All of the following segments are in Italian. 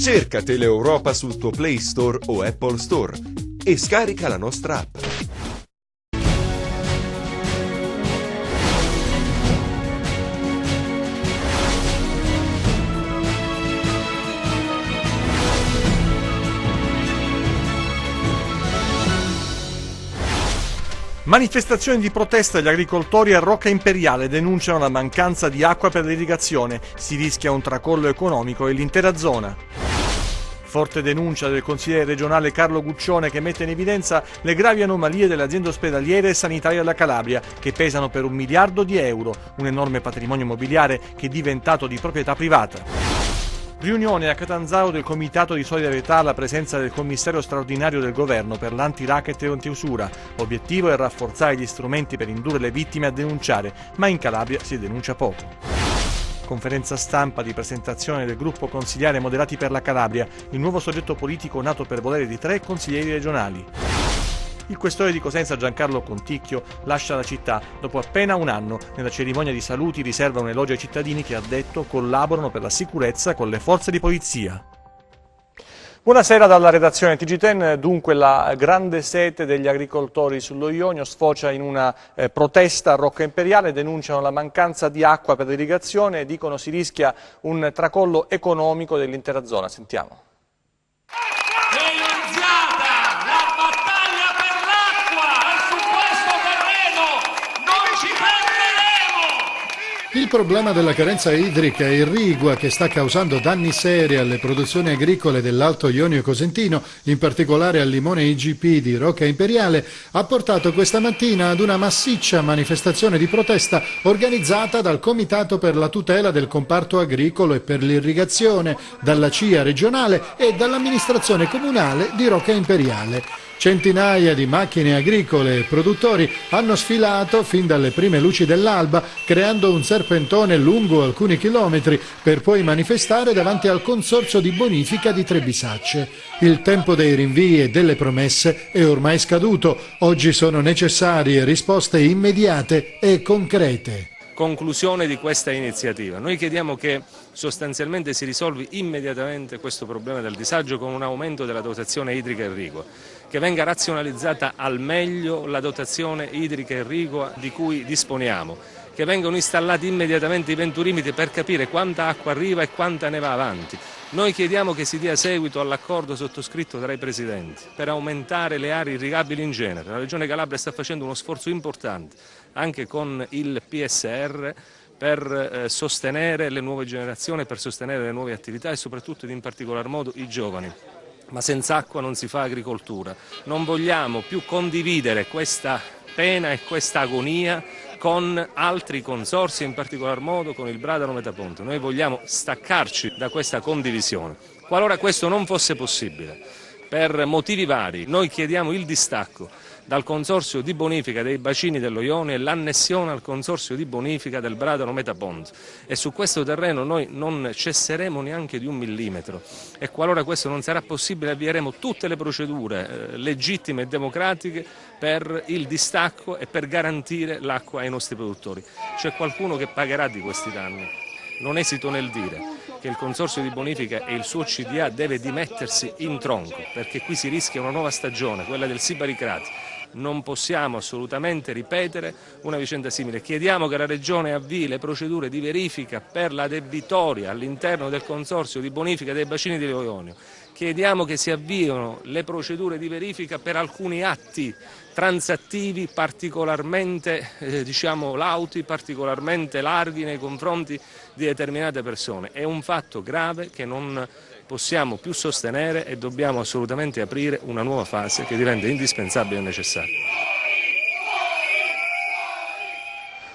Cerca Teleeuropa sul tuo Play Store o Apple Store e scarica la nostra app. Manifestazioni di protesta degli agricoltori a Rocca Imperiale denunciano la mancanza di acqua per l'irrigazione, si rischia un tracollo economico dell'intera zona. Forte denuncia del consigliere regionale Carlo Guccione che mette in evidenza le gravi anomalie delle aziende ospedaliere e sanitarie della Calabria che pesano per 1 miliardo di euro, un enorme patrimonio immobiliare che è diventato di proprietà privata. Riunione a Catanzaro del Comitato di Solidarietà alla presenza del commissario straordinario del governo per l'anti-racket e l'antiusura. L'obiettivo è rafforzare gli strumenti per indurre le vittime a denunciare, ma in Calabria si denuncia poco. Conferenza stampa di presentazione del gruppo consigliare Moderati per la Calabria, il nuovo soggetto politico nato per volere di 3 consiglieri regionali. Il questore di Cosenza Giancarlo Conticchio lascia la città dopo appena un anno. Nella cerimonia di saluti riserva un elogio ai cittadini che, ha detto, collaborano per la sicurezza con le forze di polizia. Buonasera dalla redazione TG10. Dunque la grande sete degli agricoltori sullo Ionio sfocia in una protesta a Rocca Imperiale, denunciano la mancanza di acqua per l'irrigazione e dicono si rischia un tracollo economico dell'intera zona. Sentiamo. Il problema della carenza idrica irrigua che sta causando danni seri alle produzioni agricole dell'Alto Ionio Cosentino, in particolare al limone IGP di Rocca Imperiale, ha portato questa mattina ad una massiccia manifestazione di protesta organizzata dal Comitato per la tutela del comparto agricolo e per l'irrigazione, dalla CIA regionale e dall'amministrazione comunale di Rocca Imperiale. Centinaia di macchine agricole e produttori hanno sfilato fin dalle prime luci dell'alba, creando un serpentone lungo alcuni chilometri per poi manifestare davanti al consorzio di bonifica di Trebisacce. Il tempo dei rinvii e delle promesse è ormai scaduto. Oggi sono necessarie risposte immediate e concrete. Conclusione di questa iniziativa. Noi chiediamo che sostanzialmente si risolvi immediatamente questo problema del disagio con un aumento della dotazione idrica irrigua, che venga razionalizzata al meglio la dotazione idrica irrigua di cui disponiamo, che vengano installati immediatamente i venturimeti per capire quanta acqua arriva e quanta ne va avanti. Noi chiediamo che si dia seguito all'accordo sottoscritto tra i presidenti per aumentare le aree irrigabili in genere. La Regione Calabria sta facendo uno sforzo importante anche con il PSR per sostenere le nuove generazioni, per sostenere le nuove attività e soprattutto ed in particolar modo i giovani. Ma senza acqua non si fa agricoltura. Non vogliamo più condividere questa pena e questa agonia con altri consorzi, in particolar modo con il Bradano Metaponto. Noi vogliamo staccarci da questa condivisione. Qualora questo non fosse possibile, per motivi vari, noi chiediamo il distacco dal consorzio di bonifica dei bacini dello Ionio e l'annessione al consorzio di bonifica del Bradano Metaponto, e su questo terreno noi non cesseremo neanche di 1 millimetro e qualora questo non sarà possibile avvieremo tutte le procedure legittime e democratiche per il distacco e per garantire l'acqua ai nostri produttori. C'è qualcuno che pagherà di questi danni. Non esito nel dire che il Consorzio di Bonifica e il suo CDA deve dimettersi in tronco, perché qui si rischia una nuova stagione, quella del Sibaricrati. Non possiamo assolutamente ripetere una vicenda simile. Chiediamo che la Regione avvii le procedure di verifica per la debitoria all'interno del Consorzio di Bonifica dei bacini di Ionio. Chiediamo che si avviino le procedure di verifica per alcuni atti transattivi particolarmente lauti, particolarmente larghi nei confronti di determinate persone. È un fatto grave che non possiamo più sostenere e dobbiamo assolutamente aprire una nuova fase che diventa indispensabile e necessaria.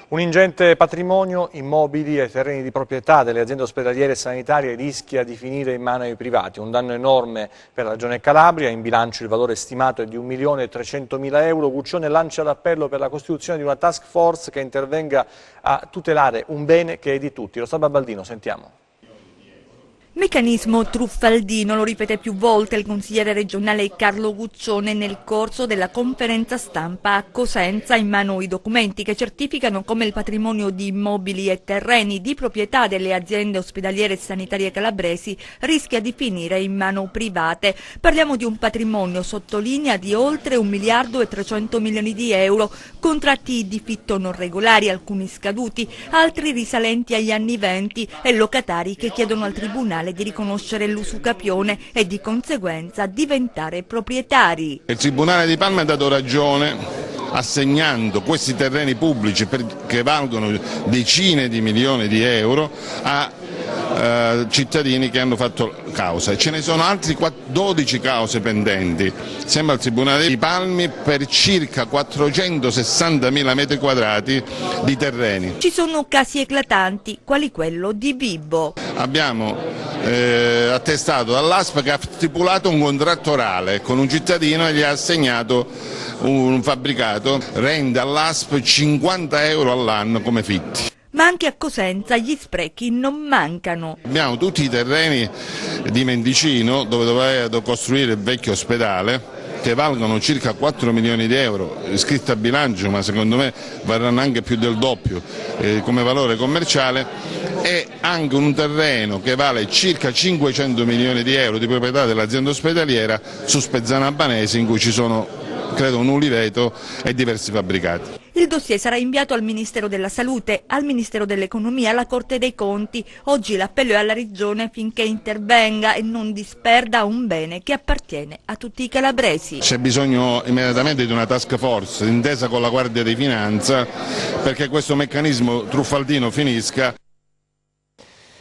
Un ingente patrimonio, immobili e terreni di proprietà delle aziende ospedaliere e sanitarie rischia di finire in mano ai privati. Un danno enorme per la Regione Calabria, in bilancio il valore stimato è di 1.300.000 euro. Guccione lancia l'appello per la costituzione di una task force che intervenga a tutelare un bene che è di tutti. Rosalba Baldino, sentiamo. Meccanismo truffaldino, lo ripete più volte il consigliere regionale Carlo Guccione nel corso della conferenza stampa a Cosenza. In mano i documenti che certificano come il patrimonio di immobili e terreni di proprietà delle aziende ospedaliere e sanitarie calabresi rischia di finire in mano private. Parliamo di un patrimonio, sottolinea, di oltre 1 miliardo e 300 milioni di euro, contratti di fitto non regolari, alcuni scaduti, altri risalenti agli anni '20 e locatari che chiedono al Tribunale di riconoscere l'usucapione e di conseguenza diventare proprietari. Il Tribunale di Palma ha dato ragione assegnando questi terreni pubblici che valgono decine di milioni di euro a cittadini che hanno fatto causa. Ce ne sono altri 12 cause pendenti, sempre al Tribunale di Palmi, per circa 460.000 metri quadrati di terreni. Ci sono casi eclatanti, quali quello di Bibbo. Abbiamo attestato dall'ASP che ha stipulato un contratto orale con un cittadino e gli ha assegnato un fabbricato, rende all'ASP 50 euro all'anno come fitti. Ma anche a Cosenza gli sprechi non mancano. Abbiamo tutti i terreni di Mendicino dove doveva costruire il vecchio ospedale, che valgono circa 4 milioni di euro iscritti a bilancio, ma secondo me varranno anche più del doppio come valore commerciale, e anche un terreno che vale circa 500 milioni di euro di proprietà dell'azienda ospedaliera su Spezzana Banese, in cui ci sono, credo, un uliveto e diversi fabbricati. Il dossier sarà inviato al Ministero della Salute, al Ministero dell'Economia, alla Corte dei Conti. Oggi l'appello è alla Regione affinché intervenga e non disperda un bene che appartiene a tutti i calabresi. C'è bisogno immediatamente di una task force intesa con la Guardia di Finanza perché questo meccanismo truffaldino finisca.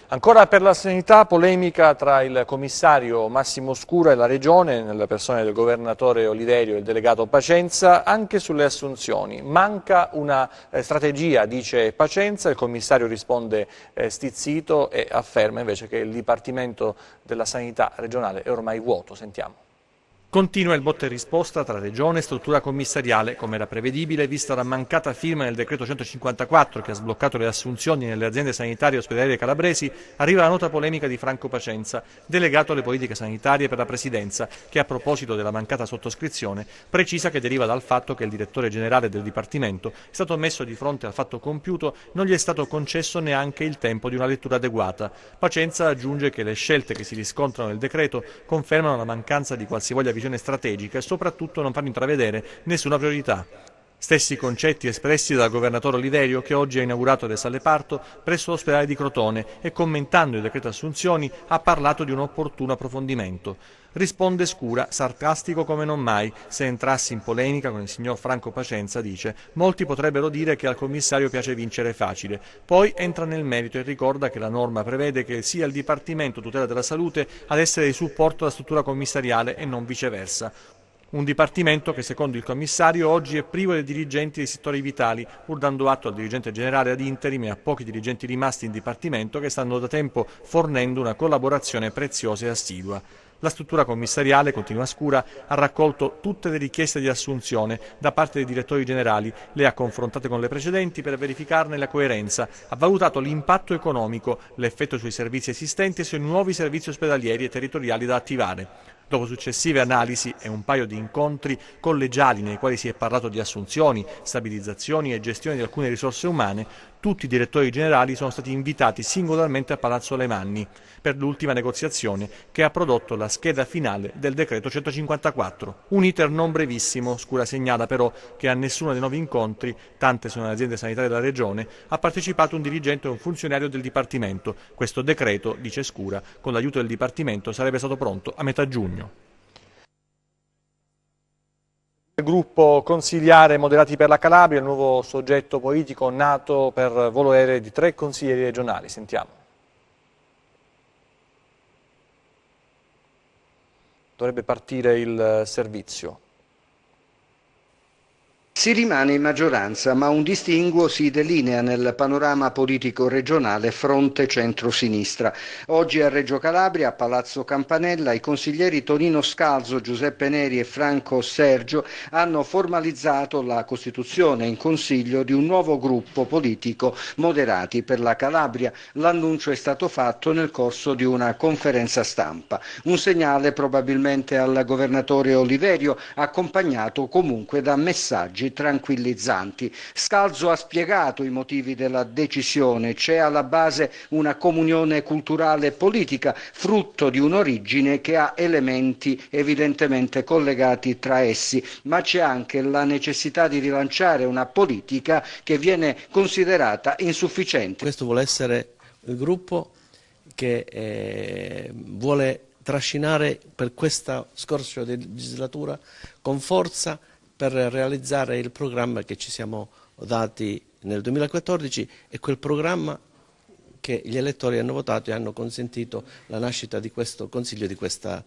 Ancora per la sanità, polemica tra il commissario Massimo Scura e la Regione, nella persona del governatore Oliverio e il delegato Pacenza, anche sulle assunzioni. Manca una strategia, dice Pacenza, il commissario risponde stizzito e afferma invece che il Dipartimento della Sanità regionale è ormai vuoto. Sentiamo. Continua il botta e risposta tra regione e struttura commissariale, come era prevedibile, vista la mancata firma nel decreto 154 che ha sbloccato le assunzioni nelle aziende sanitarie e ospedaliere calabresi. Arriva la nota polemica di Franco Pacenza, delegato alle politiche sanitarie per la Presidenza, che a proposito della mancata sottoscrizione precisa che deriva dal fatto che il direttore generale del Dipartimento è stato messo di fronte al fatto compiuto, non gli è stato concesso neanche il tempo di una lettura adeguata. Pacenza aggiunge che le scelte che si riscontrano nel decreto confermano la mancanza di qualsivoglia visione strategica e soprattutto non fanno intravedere nessuna priorità. Stessi concetti espressi dal governatore Oliverio, che oggi ha inaugurato le sale parto presso l'ospedale di Crotone e, commentando il decreto assunzioni, ha parlato di un opportuno approfondimento. Risponde Scura, sarcastico come non mai. Se entrassi in polemica con il signor Franco Pacenza, dice, molti potrebbero dire che al commissario piace vincere facile. Poi entra nel merito e ricorda che la norma prevede che sia il Dipartimento Tutela della Salute ad essere di supporto alla struttura commissariale e non viceversa. Un dipartimento che, secondo il commissario, oggi è privo dei dirigenti dei settori vitali, pur dando atto al dirigente generale ad interim e a pochi dirigenti rimasti in dipartimento che stanno da tempo fornendo una collaborazione preziosa e assidua. La struttura commissariale, continua Scura, ha raccolto tutte le richieste di assunzione da parte dei direttori generali, le ha confrontate con le precedenti per verificarne la coerenza, ha valutato l'impatto economico, l'effetto sui servizi esistenti e sui nuovi servizi ospedalieri e territoriali da attivare. Dopo successive analisi e un paio di incontri collegiali nei quali si è parlato di assunzioni, stabilizzazioni e gestione di alcune risorse umane, tutti i direttori generali sono stati invitati singolarmente a Palazzo Alemanni per l'ultima negoziazione che ha prodotto la scheda finale del decreto 154. Un iter non brevissimo. Scura segnala però che a nessuno dei 9 incontri, tante sono le aziende sanitarie della Regione, ha partecipato un dirigente o un funzionario del Dipartimento. Questo decreto, dice Scura, con l'aiuto del Dipartimento sarebbe stato pronto a metà giugno. Il gruppo consigliare Moderati per la Calabria, il nuovo soggetto politico nato per volere di 3 consiglieri regionali. Sentiamo. Dovrebbe partire il servizio. Si rimane in maggioranza, ma un distinguo si delinea nel panorama politico regionale fronte centro-sinistra. Oggi a Reggio Calabria, a Palazzo Campanella, i consiglieri Tonino Scalzo, Giuseppe Neri e Franco Sergio hanno formalizzato la costituzione in Consiglio di un nuovo gruppo politico, Moderati per la Calabria. L'annuncio è stato fatto nel corso di una conferenza stampa. Un segnale probabilmente al governatore Oliverio, accompagnato comunque da messaggi tranquillizzanti. Scalzo ha spiegato i motivi della decisione. C'è alla base una comunione culturale e politica, frutto di un'origine che ha elementi evidentemente collegati tra essi, ma c'è anche la necessità di rilanciare una politica che viene considerata insufficiente. Questo vuole essere il gruppo che vuole trascinare per questa scorcio di legislatura con forza per realizzare il programma che ci siamo dati nel 2014 e quel programma che gli elettori hanno votato e hanno consentito la nascita di questo Consiglio, di questa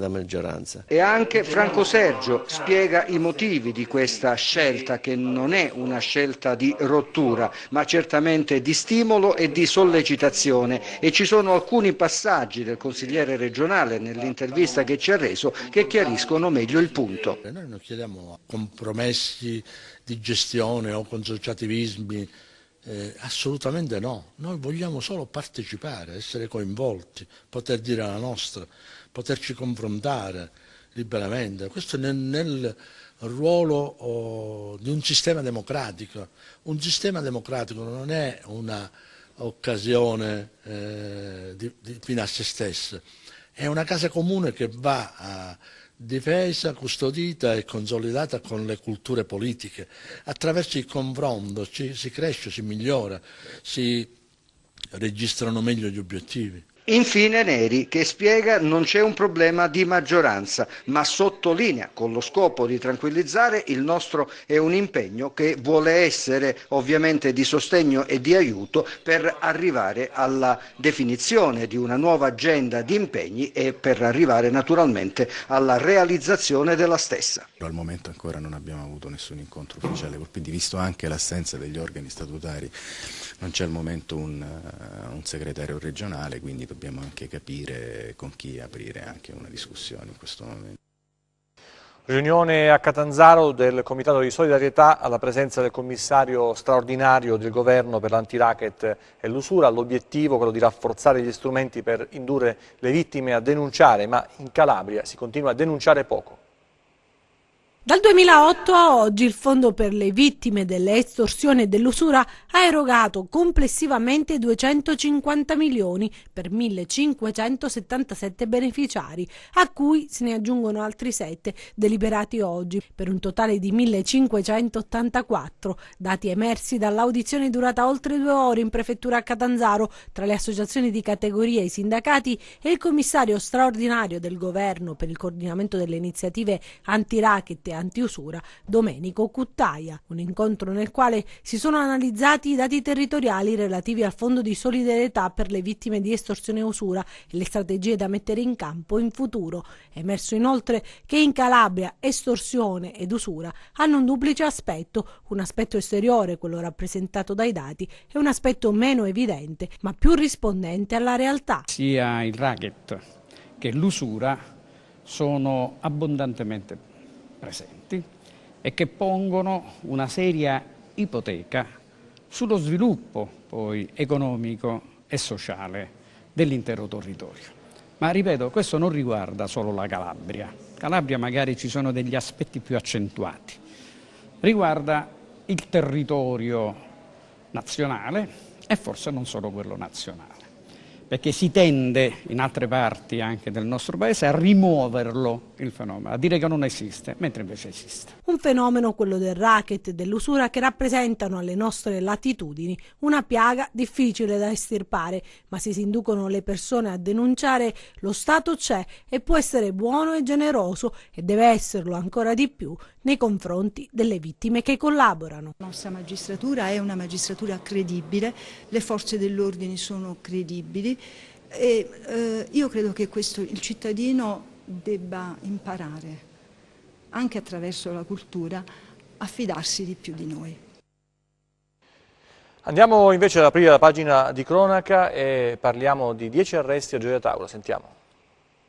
maggioranza. E anche Franco Sergio spiega i motivi di questa scelta, che non è una scelta di rottura, ma certamente di stimolo e di sollecitazione, e ci sono alcuni passaggi del consigliere regionale nell'intervista che ci ha reso che chiariscono meglio il punto. Noi non chiediamo compromessi di gestione o consociativismi. Assolutamente no, noi vogliamo solo partecipare, essere coinvolti, poter dire la nostra, poterci confrontare liberamente. Questo nel ruolo di un sistema democratico. Un sistema democratico non è un'occasione fine a se stessa, è una casa comune che va difesa, custodita e consolidata con le culture politiche. Attraverso il confronto si cresce, si migliora, si registrano meglio gli obiettivi. Infine Neri, che spiega non c'è un problema di maggioranza, ma sottolinea, con lo scopo di tranquillizzare, il nostro è un impegno che vuole essere ovviamente di sostegno e di aiuto per arrivare alla definizione di una nuova agenda di impegni e per arrivare naturalmente alla realizzazione della stessa. Al momento ancora non abbiamo avuto nessun incontro ufficiale, quindi visto anche l'assenza degli organi statutari non c'è al momento un segretario regionale, quindi dobbiamo anche capire con chi aprire anche una discussione in questo momento. Riunione a Catanzaro del Comitato di Solidarietà alla presenza del commissario straordinario del governo per l'antiracket e l'usura. L'obiettivo è quello di rafforzare gli strumenti per indurre le vittime a denunciare, ma in Calabria si continua a denunciare poco. Dal 2008 a oggi il Fondo per le vittime delle estorsioni e dell'usura ha erogato complessivamente 250 milioni per 1.577 beneficiari, a cui se ne aggiungono altri 7 deliberati oggi, per un totale di 1.584, dati emersi dall'audizione durata oltre 2 ore in prefettura a Catanzaro tra le associazioni di categoria, i sindacati e il commissario straordinario del governo per il coordinamento delle iniziative anti-racket e anti-usura, Domenico Cuttaia. Un incontro nel quale si sono analizzati i dati territoriali relativi al Fondo di solidarietà per le vittime di estorsione e usura e le strategie da mettere in campo in futuro. È emerso inoltre che in Calabria estorsione ed usura hanno un duplice aspetto, un aspetto esteriore, quello rappresentato dai dati, e un aspetto meno evidente, ma più rispondente alla realtà. Sia il racket che l'usura sono abbondantemente presenti e che pongono una seria ipoteca sullo sviluppo poi economico e sociale dell'intero territorio. Ma ripeto, questo non riguarda solo la Calabria. Calabria magari ci sono degli aspetti più accentuati. Riguarda il territorio nazionale e forse non solo quello nazionale, perché si tende in altre parti anche del nostro paese a rimuoverlo il fenomeno, a dire che non esiste, mentre invece esiste. Un fenomeno, quello del racket e dell'usura, che rappresentano alle nostre latitudini una piaga difficile da estirpare, ma se si inducono le persone a denunciare, lo Stato c'è e può essere buono e generoso, e deve esserlo ancora di più nei confronti delle vittime che collaborano. La nostra magistratura è una magistratura credibile, le forze dell'ordine sono credibili e io credo che questo il cittadino debba imparare, anche attraverso la cultura, a fidarsi di più di noi. Andiamo invece ad aprire la pagina di cronaca e parliamo di 10 arresti a Gioia Tauro. Sentiamo.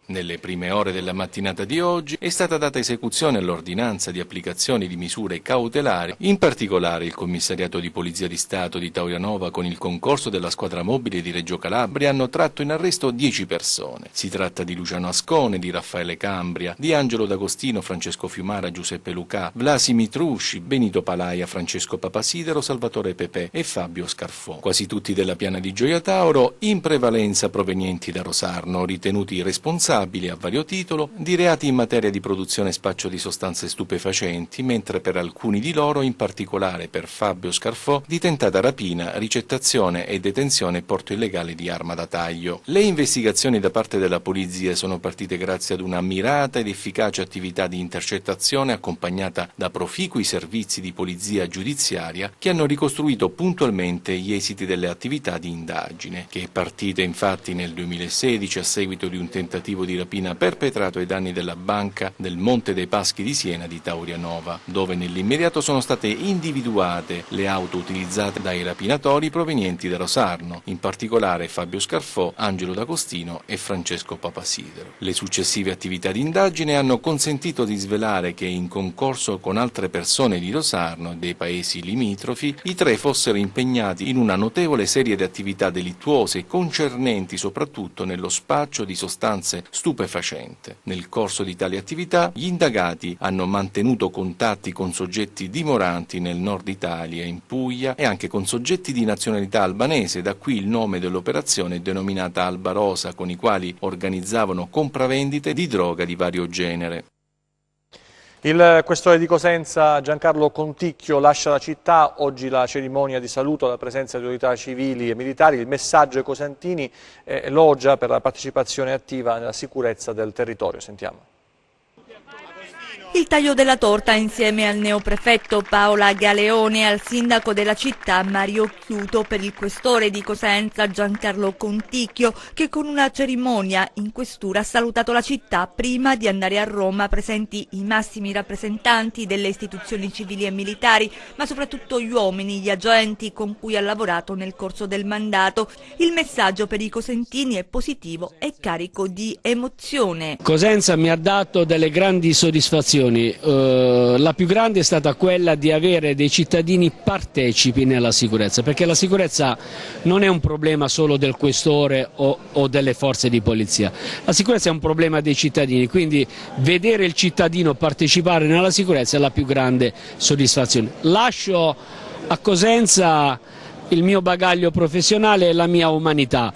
Nelle prime ore della mattinata di oggi è stata data esecuzione all'ordinanza di applicazione di misure cautelari. In particolare il Commissariato di Polizia di Stato di Taurianova con il concorso della squadra mobile di Reggio Calabria hanno tratto in arresto 10 persone. Si tratta di Luciano Ascone, di Raffaele Cambria, di Angelo D'Agostino, Francesco Fiumara, Giuseppe Lucà, Vlasi Mitrusci, Benito Palaia, Francesco Papasidero, Salvatore Pepe e Fabio Scarfò. Quasi tutti della piana di Gioia Tauro, in prevalenza provenienti da Rosarno, ritenuti responsabili a vario titolo di reati in materia di produzione e spaccio di sostanze stupefacenti, mentre per alcuni di loro, in particolare per Fabio Scarfò, di tentata rapina, ricettazione e detenzione e porto illegale di arma da taglio. Le investigazioni da parte della polizia sono partite grazie ad una mirata ed efficace attività di intercettazione accompagnata da proficui servizi di polizia giudiziaria che hanno ricostruito puntualmente gli esiti delle attività di indagine, che è partita infatti nel 2016 a seguito di un tentativo di rapina perpetrato ai danni della banca del Monte dei Paschi di Siena di Taurianova, dove nell'immediato sono state individuate le auto utilizzate dai rapinatori provenienti da Rosarno, in particolare Fabio Scarfò, Angelo D'Agostino e Francesco Papasidero. Le successive attività di indagine hanno consentito di svelare che in concorso con altre persone di Rosarno e dei paesi limitrofi, i tre fossero impegnati in una notevole serie di attività delittuose concernenti soprattutto nello spaccio di sostanze stupefacente. Nel corso di tali attività gli indagati hanno mantenuto contatti con soggetti dimoranti nel nord Italia, in Puglia e anche con soggetti di nazionalità albanese, da qui il nome dell'operazione denominata Alba Rosa, con i quali organizzavano compravendite di droga di vario genere. Il questore di Cosenza Giancarlo Conticchio lascia la città, oggi la cerimonia di saluto alla presenza di autorità civili e militari, il messaggio ai cosentini elogia per la partecipazione attiva nella sicurezza del territorio. Sentiamo. Il taglio della torta insieme al neoprefetto Paola Galeone e al sindaco della città Mario Chiuto per il questore di Cosenza Giancarlo Conticchio, che con una cerimonia in questura ha salutato la città prima di andare a Roma, presenti i massimi rappresentanti delle istituzioni civili e militari, ma soprattutto gli uomini, gli agenti con cui ha lavorato nel corso del mandato. Il messaggio per i cosentini è positivo e carico di emozione. Cosenza mi ha dato delle grandi soddisfazioni. La più grande è stata quella di avere dei cittadini partecipi nella sicurezza, perché la sicurezza non è un problema solo del questore o delle forze di polizia, la sicurezza è un problema dei cittadini, quindi vedere il cittadino partecipare nella sicurezza è la più grande soddisfazione. Lascio a Cosenza il mio bagaglio professionale e la mia umanità.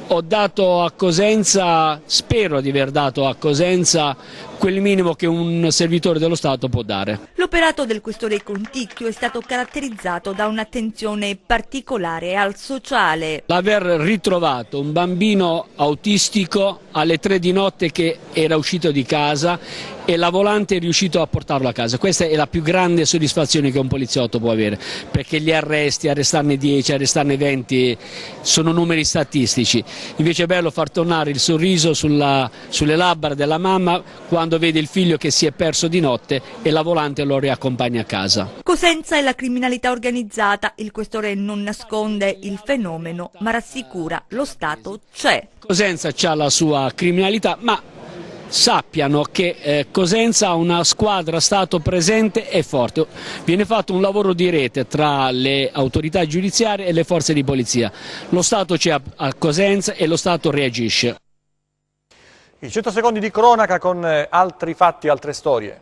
Ho dato a Cosenza, spero di aver dato a Cosenza quel minimo che un servitore dello Stato può dare. L'operato del questore Conticchio è stato caratterizzato da un'attenzione particolare al sociale. L'aver ritrovato un bambino autistico alle 3 di notte che era uscito di casa e la volante è riuscito a portarlo a casa. Questa è la più grande soddisfazione che un poliziotto può avere, perché gli arresti, arrestarne 10, arrestarne 20 sono numeri statistici. Invece è bello far tornare il sorriso sulle labbra della mamma quando vede il figlio che si è perso di notte e la volante lo riaccompagna a casa. Cosenza e la criminalità organizzata, il questore non nasconde il fenomeno ma rassicura, lo Stato c'è. Cosenza ha la sua criminalità, ma sappiano che Cosenza ha una squadra Stato presente e forte. Viene fatto un lavoro di rete tra le autorità giudiziarie e le forze di polizia. Lo Stato c'è a Cosenza e lo Stato reagisce. I 100 secondi di cronaca con altri fatti, altre storie.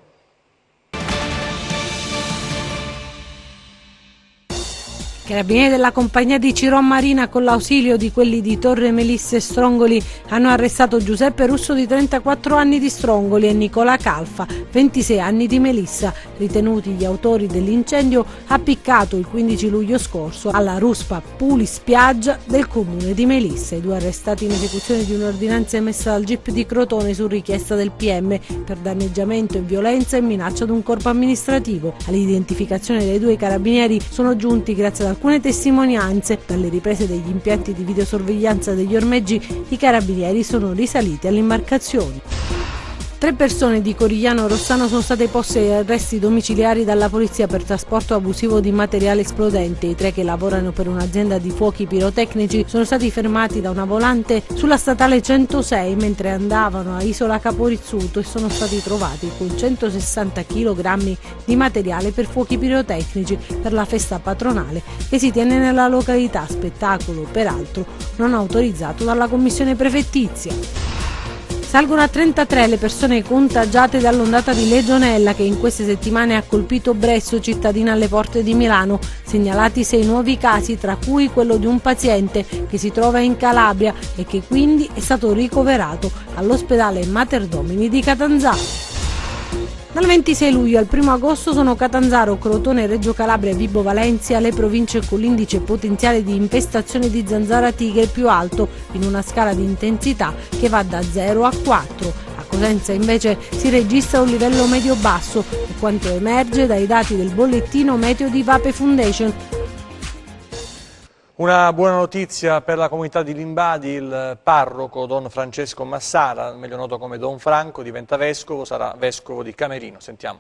Carabinieri della compagnia di Ciron Marina con l'ausilio di quelli di Torre Melisse e Strongoli hanno arrestato Giuseppe Russo di 34 anni di Strongoli e Nicola Calfa, 26 anni di Melissa, ritenuti gli autori dell'incendio appiccato il 15 luglio scorso alla ruspa Pulispiaggia del comune di Melissa. I due arrestati in esecuzione di un'ordinanza emessa dal GIP di Crotone su richiesta del PM per danneggiamento e violenza e minaccia ad un corpo amministrativo. All'identificazione dei due carabinieri sono giunti grazie ad alcune testimonianze. Dalle riprese degli impianti di videosorveglianza degli ormeggi i carabinieri sono risaliti alle imbarcazioni. 3 persone di Corigliano Rossano sono state poste ai arresti domiciliari dalla polizia per trasporto abusivo di materiale esplodente. I 3 che lavorano per un'azienda di fuochi pirotecnici sono stati fermati da una volante sulla statale 106 mentre andavano a Isola Caporizzuto e sono stati trovati con 160 kg di materiale per fuochi pirotecnici per la festa patronale che si tiene nella località, spettacolo peraltro non autorizzato dalla commissione prefettizia. Salgono a 33 le persone contagiate dall'ondata di legionella che in queste settimane ha colpito Bresso, cittadina alle porte di Milano. Segnalati 6 nuovi casi, tra cui quello di un paziente che si trova in Calabria e che quindi è stato ricoverato all'ospedale Mater Domini di Catanzaro. Dal 26 luglio al 1 agosto sono Catanzaro, Crotone, Reggio Calabria e Vibo Valentia le province con l'indice potenziale di infestazione di zanzara tigre più alto in una scala di intensità che va da 0 a 4. A Cosenza invece si registra un livello medio-basso, per quanto emerge dai dati del bollettino meteo di Vape Foundation. Una buona notizia per la comunità di Limbadi: il parroco Don Francesco Massara, meglio noto come Don Franco, diventa vescovo, sarà vescovo di Camerino. Sentiamo.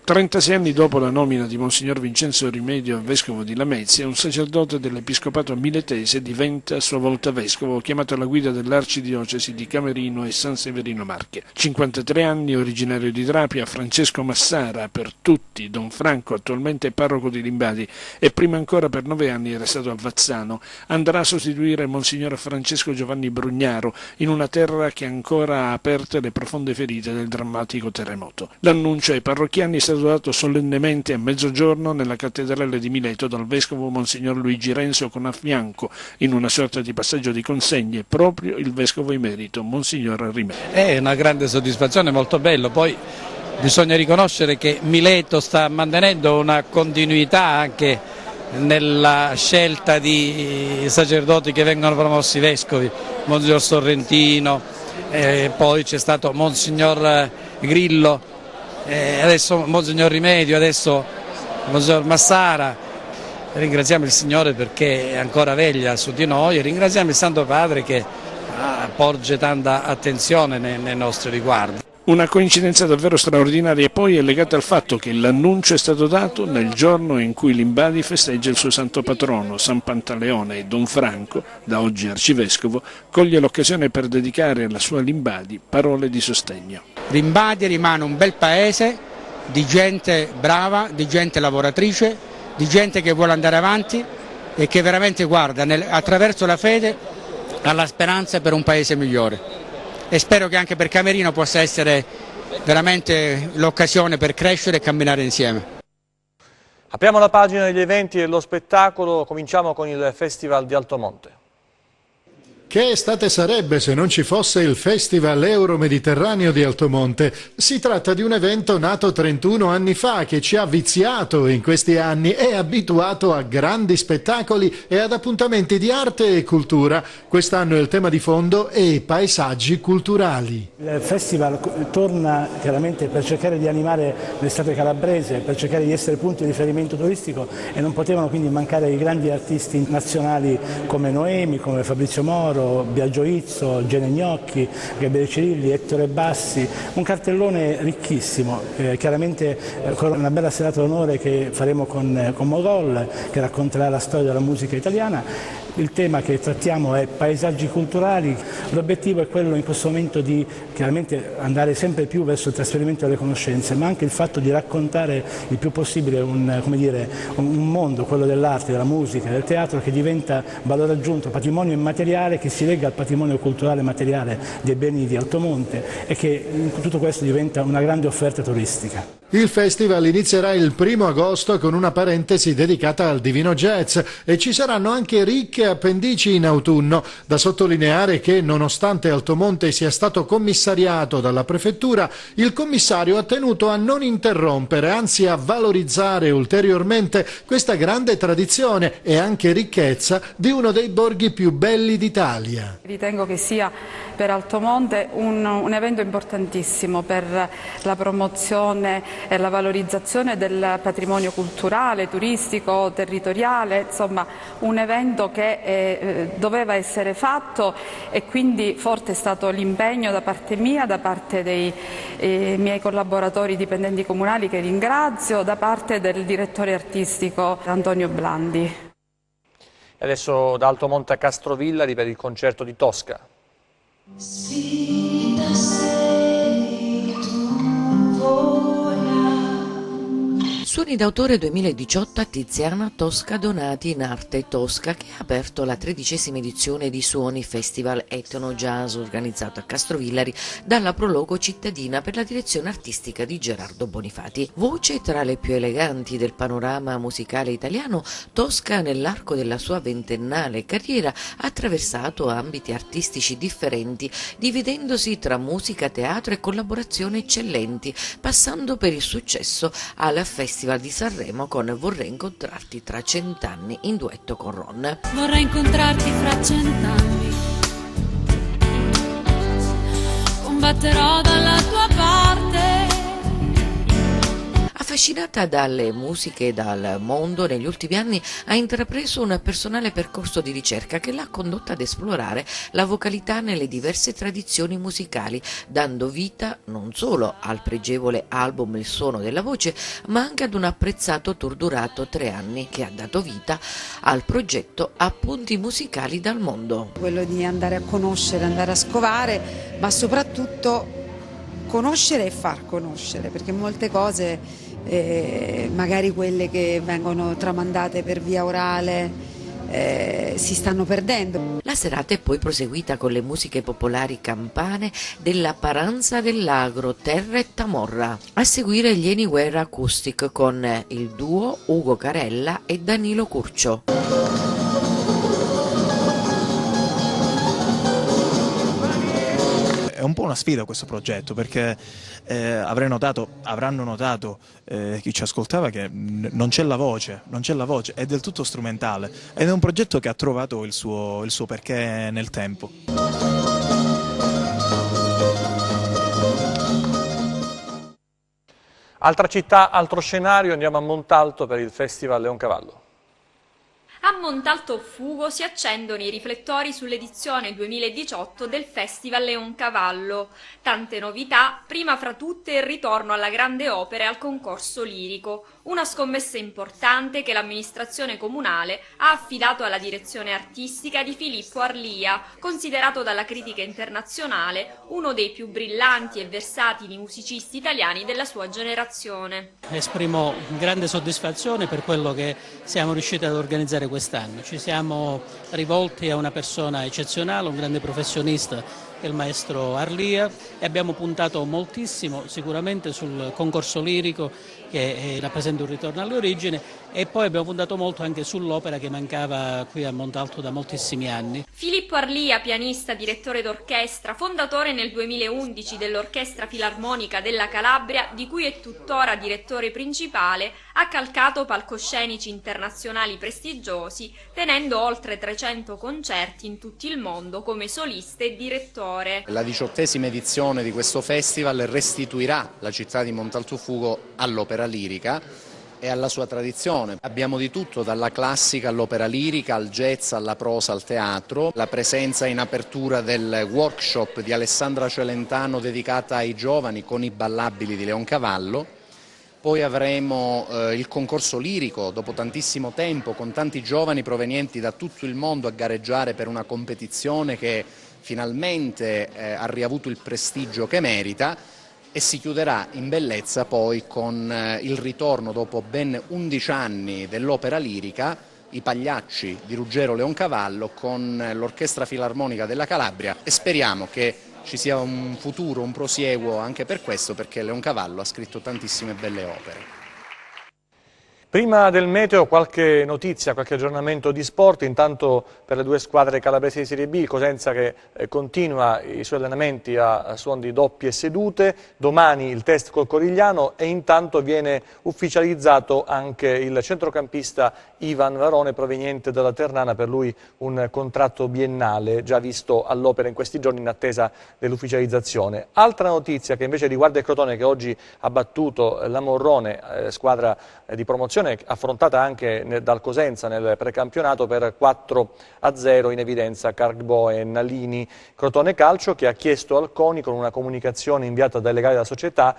36 anni dopo la nomina di Monsignor Vincenzo Rimedio a vescovo di Lamezia, un sacerdote dell'Episcopato miletese diventa a sua volta vescovo, chiamato alla guida dell'arcidiocesi di Camerino e San Severino Marche. 53 anni, originario di Drapia, Francesco Massara, per tutti Don Franco, attualmente parroco di Limbadi e prima ancora per 9 anni era stato a Vazzano, andrà a sostituire Monsignor Francesco Giovanni Brugnaro in una terra che ancora ha aperte le profonde ferite del drammatico terremoto. L'annuncio ai parrocchiani è stato dato solennemente a mezzogiorno nella cattedrale di Mileto dal vescovo Monsignor Luigi Renzo, con a fianco, in una sorta di passaggio di consegne, proprio il vescovo emerito Monsignor Rimedio. È una grande soddisfazione, molto bello. Poi bisogna riconoscere che Mileto sta mantenendo una continuità anche nella scelta di sacerdoti che vengono promossi vescovi, Monsignor Sorrentino, poi c'è stato Monsignor Grillo, adesso Monsignor Rimedio, adesso Monsignor Massara. Ringraziamo il Signore perché è ancora veglia su di noi e ringraziamo il Santo Padre che porge tanta attenzione nei nostri riguardi. Una coincidenza davvero straordinaria poi è legata al fatto che l'annuncio è stato dato nel giorno in cui Limbadi festeggia il suo santo patrono, San Pantaleone, e Don Franco, da oggi arcivescovo, coglie l'occasione per dedicare alla sua Limbadi parole di sostegno. Limbadi rimane un bel paese di gente brava, di gente lavoratrice, di gente che vuole andare avanti e che veramente guarda attraverso la fede alla speranza per un paese migliore. E spero che anche per Camerino possa essere veramente l'occasione per crescere e camminare insieme. Apriamo la pagina degli eventi e dello spettacolo, cominciamo con il Festival di Altomonte. Che estate sarebbe se non ci fosse il Festival Euro-Mediterraneo di Altomonte? Si tratta di un evento nato 31 anni fa che ci ha viziato in questi anni e abituato a grandi spettacoli e ad appuntamenti di arte e cultura. Quest'anno il tema di fondo è i paesaggi culturali. Il festival torna chiaramente per cercare di animare l'estate calabrese, per cercare di essere punto di riferimento turistico e non potevano quindi mancare i grandi artisti nazionali come Noemi, come Fabrizio Moro, Biagio Izzo, Gene Gnocchi, Gabriele Cirilli, Ettore Bassi, un cartellone ricchissimo, chiaramente con una bella serata d'onore che faremo con Mogol, che racconterà la storia della musica italiana. Il tema che trattiamo è paesaggi culturali, l'obiettivo è quello in questo momento di chiaramente andare sempre più verso il trasferimento delle conoscenze, ma anche il fatto di raccontare il più possibile un mondo, quello dell'arte, della musica, del teatro, che diventa valore aggiunto, patrimonio immateriale che si lega al patrimonio culturale materiale dei beni di Altomonte e che in tutto questo diventa una grande offerta turistica. Il festival inizierà il 1 agosto con una parentesi dedicata al Divino Jazz e ci saranno anche ricche appendici in autunno. Da sottolineare che, nonostante Altomonte sia stato commissariato dalla prefettura, il commissario ha tenuto a non interrompere, anzi a valorizzare ulteriormente questa grande tradizione e anche ricchezza di uno dei borghi più belli d'Italia. Ritengo che sia per Altomonte un evento importantissimo per la promozione e la valorizzazione del patrimonio culturale, turistico, territoriale, insomma un evento che che doveva essere fatto, e quindi forte è stato l'impegno da parte mia, da parte dei miei collaboratori dipendenti comunali che ringrazio, da parte del direttore artistico Antonio Blandi. Adesso da Altomonte a Castrovillari per il concerto di Tosca. Suoni d'autore 2018 a Tiziana Tosca Donati in Arte Tosca, che ha aperto la 13ª edizione di Suoni Festival Etno Jazz organizzato a Castrovillari dalla Prologo cittadina per la direzione artistica di Gerardo Bonifati. Voce tra le più eleganti del panorama musicale italiano, Tosca nell'arco della sua ventennale carriera ha attraversato ambiti artistici differenti, dividendosi tra musica, teatro e collaborazioni eccellenti, passando per il successo al Festival di Sanremo con Vorrei incontrarti tra 100 anni in duetto con Ron. Vorrei incontrarti fra 100 anni, combatterò dalla tua parte. Affascinata dalle musiche e dal mondo, negli ultimi anni ha intrapreso un personale percorso di ricerca che l'ha condotta ad esplorare la vocalità nelle diverse tradizioni musicali, dando vita non solo al pregevole album Il suono della voce, ma anche ad un apprezzato tour durato 3 anni che ha dato vita al progetto Appunti musicali dal mondo. Quello di andare a conoscere, andare a scovare, ma soprattutto conoscere e far conoscere, perché molte cose magari quelle che vengono tramandate per via orale si stanno perdendo. La serata è poi proseguita con le musiche popolari campane della Paranza dell'Agro, Terra e Tamorra. A seguire gli Anywhere Acoustic con il duo Ugo Carella e Danilo Curcio. È un po' una sfida questo progetto, perché avranno notato chi ci ascoltava che non c'è la voce, è del tutto strumentale, ed è un progetto che ha trovato il suo perché nel tempo. Altra città, altro scenario, andiamo a Montalto per il Festival Leoncavallo. A Montalto Fugo si accendono i riflettori sull'edizione 2018 del Festival Leoncavallo. Tante novità, prima fra tutte il ritorno alla grande opera e al concorso lirico, una scommessa importante che l'amministrazione comunale ha affidato alla direzione artistica di Filippo Arlia, considerato dalla critica internazionale uno dei più brillanti e versatili musicisti italiani della sua generazione. Esprimo grande soddisfazione per quello che siamo riusciti ad organizzare quest'anno. Ci siamo rivolti a una persona eccezionale, un grande professionista, il maestro Arlia, e abbiamo puntato moltissimo sicuramente sul concorso lirico che rappresenta un ritorno alle origini, e poi abbiamo puntato molto anche sull'opera che mancava qui a Montalto da moltissimi anni. Filippo Arlia, pianista, direttore d'orchestra, fondatore nel 2011 dell'Orchestra Filarmonica della Calabria, di cui è tuttora direttore principale, ha calcato palcoscenici internazionali prestigiosi, tenendo oltre 300 concerti in tutto il mondo come solista e direttore. La 18ª edizione di questo festival restituirà la città di Montalto Fugo all'opera lirica e alla sua tradizione. Abbiamo di tutto, dalla classica all'opera lirica, al jazz, alla prosa, al teatro. La presenza in apertura del workshop di Alessandra Celentano dedicata ai giovani con i ballabili di Leoncavallo. Poi avremo il concorso lirico dopo tantissimo tempo, con tanti giovani provenienti da tutto il mondo a gareggiare per una competizione che finalmente ha riavuto il prestigio che merita, e si chiuderà in bellezza poi con il ritorno dopo ben 11 anni dell'opera lirica, I Pagliacci di Ruggero Leoncavallo, con l'Orchestra Filarmonica della Calabria, e speriamo che ci sia un futuro, un prosieguo anche per questo, perché Leoncavallo ha scritto tantissime belle opere. Prima del meteo qualche notizia, qualche aggiornamento di sport, intanto per le due squadre calabresi di Serie B, il Cosenza che continua i suoi allenamenti a suon di doppie sedute, domani il test col Corigliano, e intanto viene ufficializzato anche il centrocampista Ivan Varone, proveniente dalla Ternana, per lui un contratto biennale già visto all'opera in questi giorni in attesa dell'ufficializzazione. Altra notizia che invece riguarda il Crotone, che oggi ha battuto la Morrone, squadra di promozione affrontata anche dal Cosenza nel precampionato per 4-0, in evidenza Cargbo e Nalini. Crotone Calcio che ha chiesto al CONI, con una comunicazione inviata dai legali della società,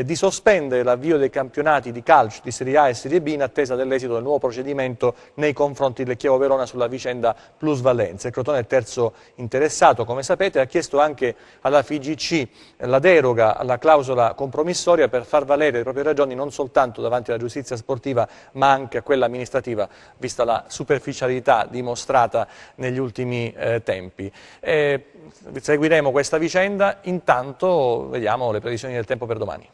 di sospendere l'avvio dei campionati di calcio di Serie A e Serie B in attesa dell'esito del nuovo procedimento nei confronti del Chievo Verona sulla vicenda plusvalenza. Il Crotone è terzo interessato, come sapete, ha chiesto anche alla FIGC la deroga alla clausola compromissoria per far valere le proprie ragioni non soltanto davanti alla giustizia sportiva ma anche a quella amministrativa, vista la superficialità dimostrata negli ultimi tempi. Seguiremo questa vicenda, intanto vediamo le previsioni del tempo per domani.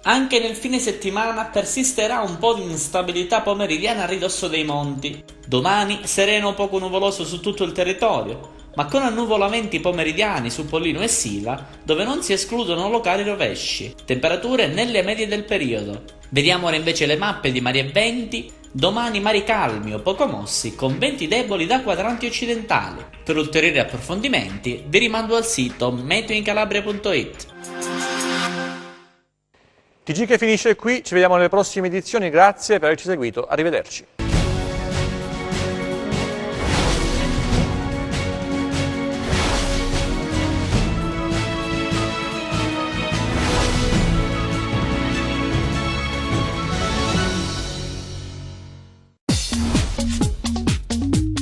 Anche nel fine settimana persisterà un po' di instabilità pomeridiana a ridosso dei monti. Domani sereno o poco nuvoloso su tutto il territorio, ma con annuvolamenti pomeridiani su Pollino e Sila, dove non si escludono locali rovesci. Temperature nelle medie del periodo. Vediamo ora invece le mappe di mari e venti. Domani mari calmi o poco mossi, con venti deboli da quadranti occidentali. Per ulteriori approfondimenti vi rimando al sito meteoincalabria.it. TG che finisce qui, ci vediamo nelle prossime edizioni, grazie per averci seguito, arrivederci.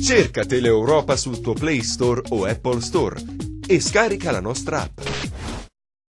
Cerca Teleeuropa sul tuo Play Store o Apple Store e scarica la nostra app.